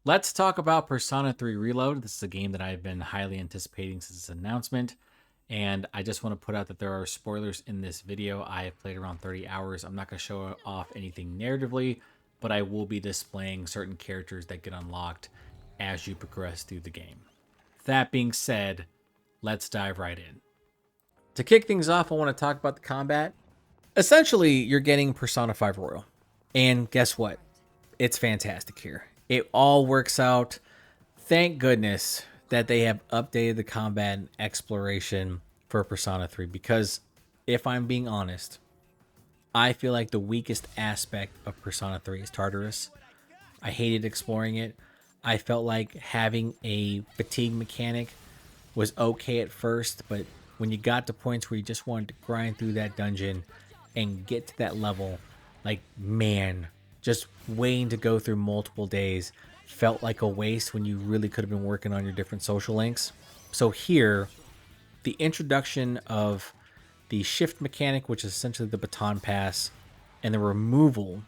Let's talk about Persona 3 Reload. This is a game that I've been highly anticipating since its announcement. And I just want to put out that there are spoilers in this video. I have played around 30 hours. I'm not going to show off anything narratively, but I will be displaying certain characters that get unlocked as you progress through the game. That being said, let's dive right in. To kick things off, I want to talk about the combat. Essentially, you're getting Persona 5 Royal. And guess what? It's fantastic here. It all works out. Thank goodness that they have updated the combat and exploration for Persona 3 because if I'm being honest, I feel like the weakest aspect of Persona 3 is Tartarus. I hated exploring it. I felt like having a fatigue mechanic was okay at first, but when you got to points where you just wanted to grind through that dungeon and get to that level, like, man, just waiting to go through multiple days felt like a waste when you really could have been working on your different social links. So here, the introduction of the shift mechanic, which is essentially the baton pass, and the removal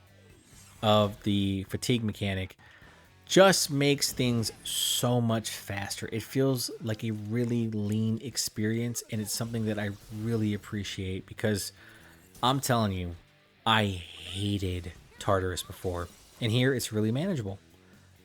of the fatigue mechanic just makes things so much faster. It feels like a really lean experience, and it's something that I really appreciate because I'm telling you, I hated Tartarus before, and here it's really manageable.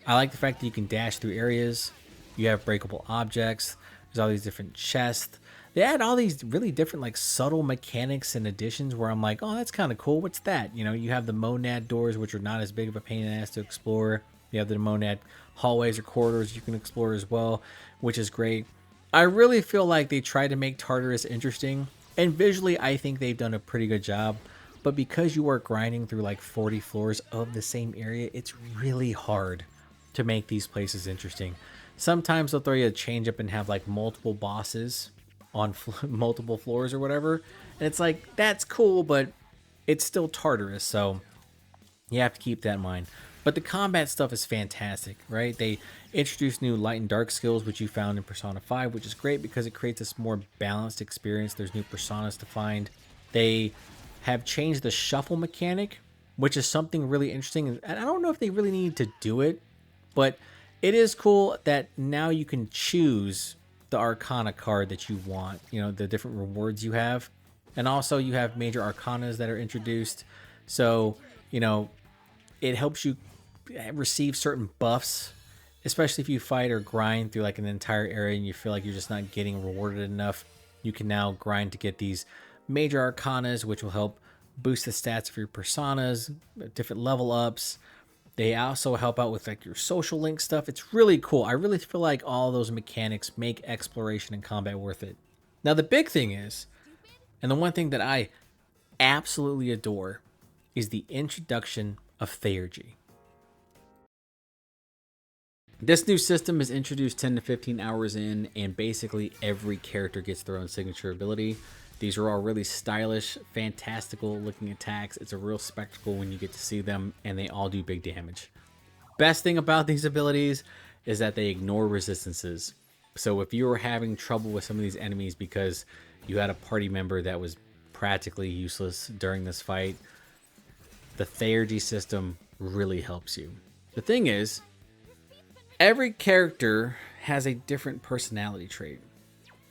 I like the fact that you can dash through areas, you have breakable objects, there's all these different chests. They add all these really different, like, subtle mechanics and additions where I'm like, oh, that's kind of cool. What's that? You know, you have the monad doors, which are not as big of a pain in the ass to explore. You have the monad hallways or corridors you can explore as well, which is great. I really feel like they tried to make Tartarus interesting, and visually I think they've done a pretty good job. But because you are grinding through like 40 floors of the same area, it's really hard to make these places interesting. Sometimes they'll throw you a change up and have like multiple bosses on multiple floors or whatever. And it's like, that's cool, but it's still Tartarus. So you have to keep that in mind. But the combat stuff is fantastic, right? They introduced new light and dark skills, which you found in Persona 5, which is great because it creates this more balanced experience. There's new personas to find. They have changed the shuffle mechanic, which is something really interesting. And I don't know if they really need to do it, but it is cool that now you can choose the Arcana card that you want, you know, the different rewards you have. And also you have major Arcanas that are introduced. So, you know, it helps you receive certain buffs, especially if you fight or grind through like an entire area and you feel like you're just not getting rewarded enough. You can now grind to get these major Arcanas, which will help boost the stats of your personas, different level ups. They also help out with like your social link stuff. It's really cool. I really feel like all those mechanics make exploration and combat worth it. Now the big thing is, and the one thing that I absolutely adore, is the introduction of Theurgy. This new system is introduced 10 to 15 hours in, and basically every character gets their own signature ability. These are all really stylish, fantastical looking attacks. It's a real spectacle when you get to see them, and they all do big damage. Best thing about these abilities is that they ignore resistances. So if you were having trouble with some of these enemies because you had a party member that was practically useless during this fight, the Theurgy system really helps you. The thing is, every character has a different personality trait.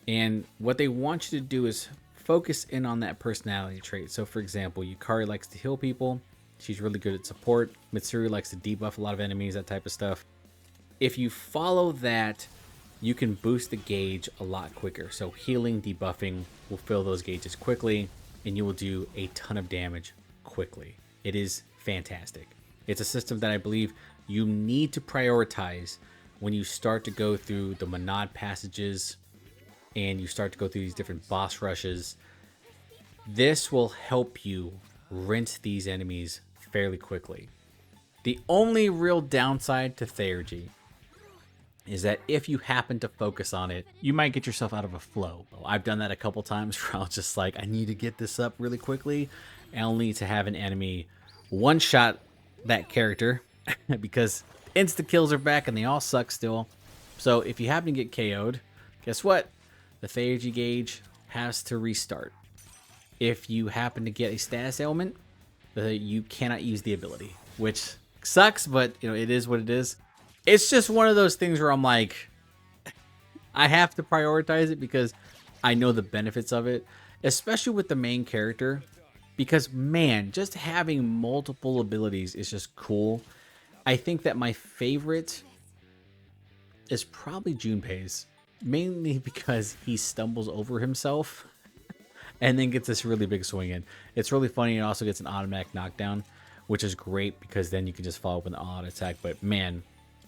And what they want you to do is focus in on that personality trait. So for example, Yukari likes to heal people. She's really good at support. Mitsuru likes to debuff a lot of enemies, that type of stuff. If you follow that, you can boost the gauge a lot quicker. So healing, debuffing will fill those gauges quickly, and you will do a ton of damage quickly. It is fantastic. It's a system that I believe you need to prioritize when you start to go through the Monad passages and you start to go through these different boss rushes. This will help you rinse these enemies fairly quickly. The only real downside to Theurgy is that if you happen to focus on it, you might get yourself out of a flow. I've done that a couple times where I was just like, I need to get this up really quickly. And I'll need to have an enemy one-shot that character because insta-kills are back and they all suck still. So if you happen to get KO'd, guess what? The Theurgy gauge has to restart. If you happen to get a status ailment, you cannot use the ability, which sucks, but you know, it is what it is. It's just one of those things where I'm like, I have to prioritize it because I know the benefits of it, especially with the main character. Because, man, just having multiple abilities is just cool. I think that my favorite is probably Junpei's, mainly because he stumbles over himself and then gets this really big swing in. It's really funny. It also gets an automatic knockdown, which is great because then you can just follow up with an auto attack. But man,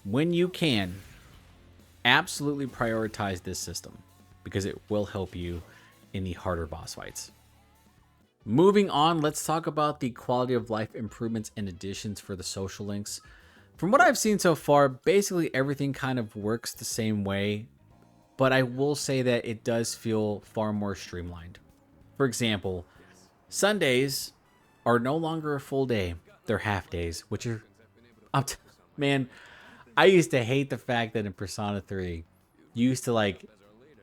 when you can, absolutely prioritize this system because it will help you in the harder boss fights. Moving on, let's talk about the quality of life improvements and additions for the social links. From what I've seen so far, basically everything kind of works the same way, but I will say that it does feel far more streamlined. For example, Sundays are no longer a full day, they're half days, which are man, I used to hate the fact that in Persona 3, you used to like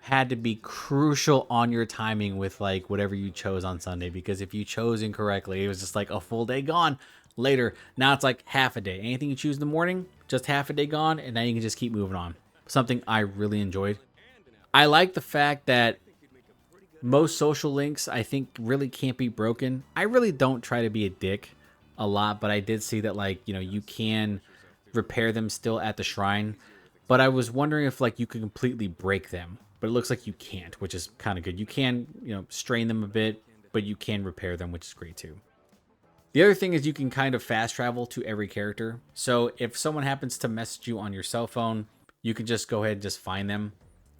had to be crucial on your timing with like whatever you chose on Sunday, because if you chose incorrectly, it was just like a full day gone later. Now it's like half a day. Anything you choose in the morning, just half a day gone, and now you can just keep moving on. Something I really enjoyed. I like the fact that most social links I think really can't be broken. I really don't try to be a dick a lot, but I did see that like, you know, you can repair them still at the shrine. But I was wondering if like you could completely break them, but it looks like you can't, which is kind of good. You can, you know, strain them a bit, but you can repair them, which is great too. The other thing is you can kind of fast travel to every character. So if someone happens to message you on your cell phone, you can just go ahead and just find them,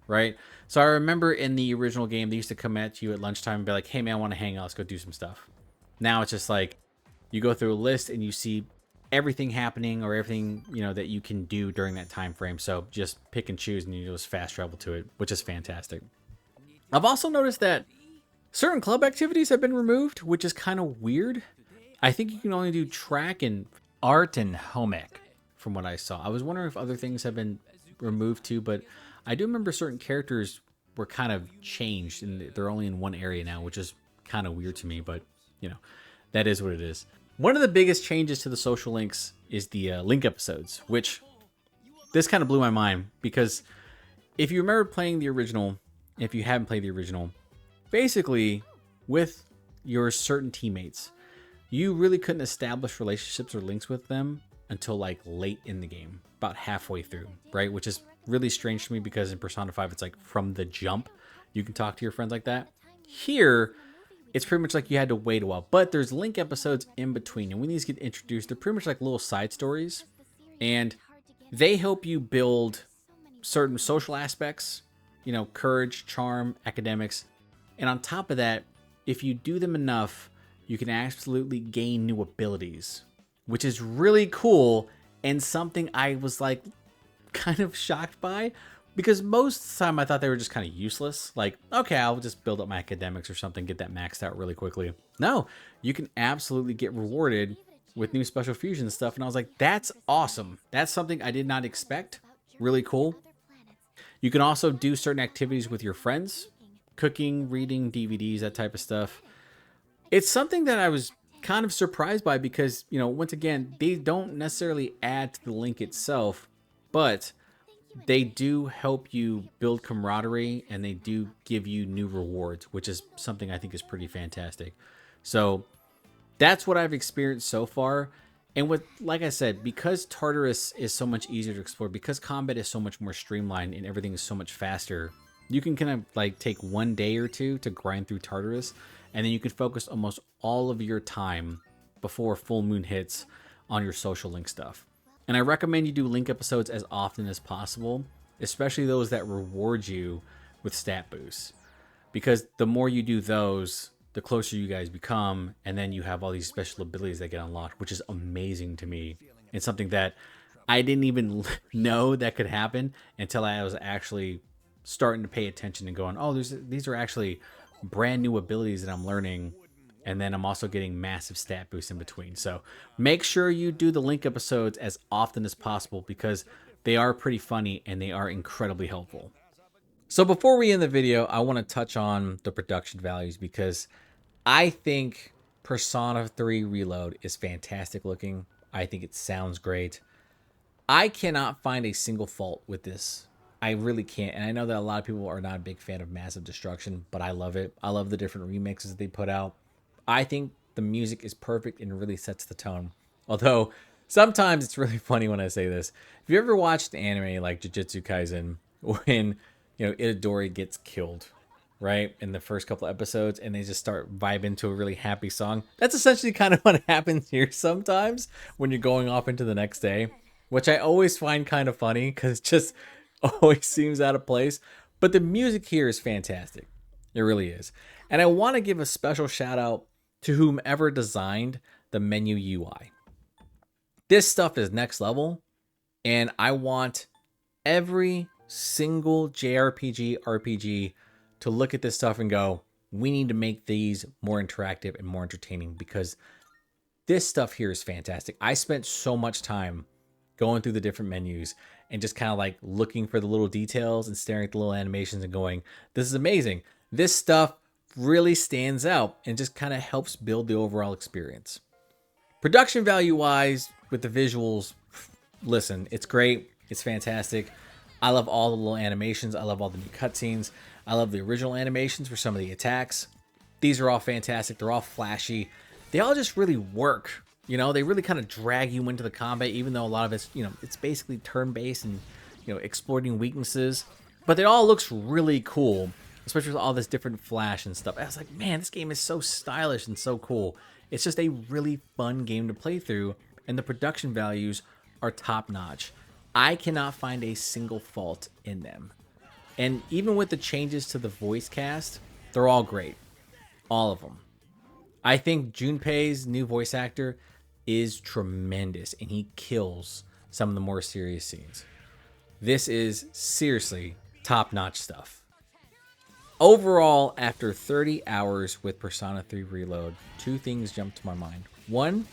right? So I remember in the original game, they used to come at you at lunchtime and be like, hey man, I want to hang out. Let's go do some stuff. Now it's just like you go through a list and you see everything happening or everything, you know, that you can do during that time frame. So just pick and choose and you just fast travel to it, which is fantastic. I've also noticed that certain club activities have been removed, which is kind of weird. I think you can only do track and art and home ec from what I saw. I was wondering if other things have been removed too, but I do remember certain characters were kind of changed and they're only in one area now, which is kind of weird to me, but you know, that is what it is. One of the biggest changes to the social links is the link episodes, which this kind of blew my mind because if you remember playing the original, if you haven't played the original, basically with your certain teammates, you really couldn't establish relationships or links with them until like late in the game, about halfway through, right? Which is really strange to me because in Persona 5, it's like from the jump, you can talk to your friends like that. Here, it's pretty much like you had to wait a while, but there's link episodes in between. And when these get introduced, they're pretty much like little side stories and they help you build certain social aspects, you know, courage, charm, academics. And on top of that, if you do them enough, you can absolutely gain new abilities, which is really cool and something I was like kind of shocked by because most of the time I thought they were just kind of useless. Like, okay, I'll just build up my academics or something, get that maxed out really quickly. No, you can absolutely get rewarded with new special fusion stuff. And I was like, that's awesome. That's something I did not expect. Really cool. You can also do certain activities with your friends, cooking, reading, DVDs, that type of stuff. It's something that I was kind of surprised by because, you know, once again, they don't necessarily add to the link itself, but they do help you build camaraderie and they do give you new rewards, which is something I think is pretty fantastic. So that's what I've experienced so far. And with, like I said, because Tartarus is so much easier to explore, because combat is so much more streamlined and everything is so much faster, you can kind of like take one day or two to grind through Tartarus, and then you can focus almost all of your time before full moon hits on your social link stuff. And I recommend you do link episodes as often as possible, especially those that reward you with stat boosts. Because the more you do those, the closer you guys become, and then you have all these special abilities that get unlocked, which is amazing to me. It's something that I didn't even know that could happen until I was actually starting to pay attention and going, oh, these are actually brand new abilities that I'm learning. And then I'm also getting massive stat boosts in between. So make sure you do the link episodes as often as possible because they are pretty funny and they are incredibly helpful. So before we end the video, I want to touch on the production values because I think Persona 3 Reload is fantastic looking. I think it sounds great. I cannot find a single fault with this. I really can't. And I know that a lot of people are not a big fan of Massive Destruction, but I love it. I love the different remixes they put out. I think the music is perfect and really sets the tone. Although sometimes it's really funny when I say this. If you ever watched anime like Jujutsu Kaisen, when Itadori gets killed, right, in the first couple episodes, and they just start vibing to a really happy song, that's essentially kind of what happens here sometimes when you're going off into the next day, which I always find kind of funny because it just always seems out of place. But the music here is fantastic. It really is. And I want to give a special shout out to whomever designed the menu UI. This stuff is next level, and I want every single JRPG RPG to look at this stuff and go, we need to make these more interactive and more entertaining, because this stuff here is fantastic. I spent so much time going through the different menus and just kind of like looking for the little details and staring at the little animations and going, this is amazing. This stuff really stands out and just kind of helps build the overall experience. Production value wise, with the visuals, listen, it's great. It's fantastic. I love all the little animations. I love all the new cutscenes. I love the original animations for some of the attacks. These are all fantastic. They're all flashy. They all just really work. They really kind of drag you into the combat, even though a lot of it's, it's basically turn-based and, exploiting weaknesses. But it all looks really cool, especially with all this different flash and stuff. I was like, man, this game is so stylish and so cool. It's just a really fun game to play through, and the production values are top-notch. I cannot find a single fault in them. And even with the changes to the voice cast, they're all great. All of them. I think Junpei's new voice actor is tremendous, and he kills some of the more serious scenes. This is seriously top-notch stuff. Overall, after 30 hours with Persona 3 Reload, two things jump to my mind. One,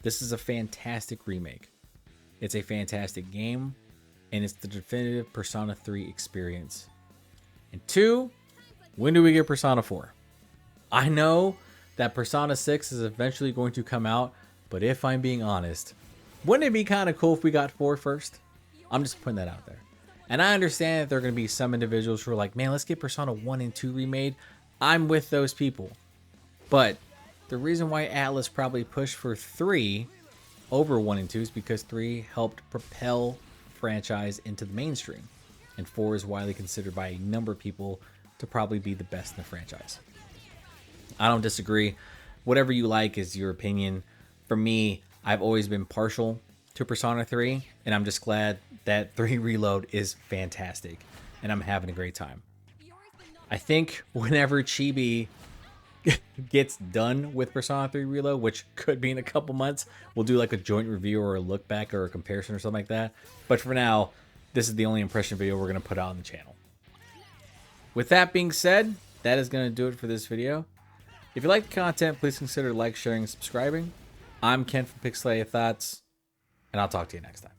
this is a fantastic remake. It's a fantastic game, and it's the definitive Persona 3 experience. And two, when do we get Persona 4? I know that Persona 6 is eventually going to come out, but if I'm being honest, wouldn't it be kind of cool if we got 4 first? I'm just putting that out there. And I understand that there are going to be some individuals who are like, man, let's get Persona 1 and 2 remade. I'm with those people. But the reason why Atlas probably pushed for 3 over 1 and 2 is because 3 helped propel franchise into the mainstream. And 4 is widely considered by a number of people to probably be the best in the franchise. I don't disagree. Whatever you like is your opinion. For me, I've always been partial to Persona 3, and I'm just glad that 3 Reload is fantastic, and I'm having a great time. I think whenever Chibi gets done with Persona 3 Reload, which could be in a couple months, we'll do like a joint review or a look back or a comparison or something like that. But for now, this is the only impression video we're going to put out on the channel. With that being said, that is going to do it for this video. If you like the content, please consider like, sharing, and subscribing. I'm Ken from Pixelated Thoughts, and I'll talk to you next time.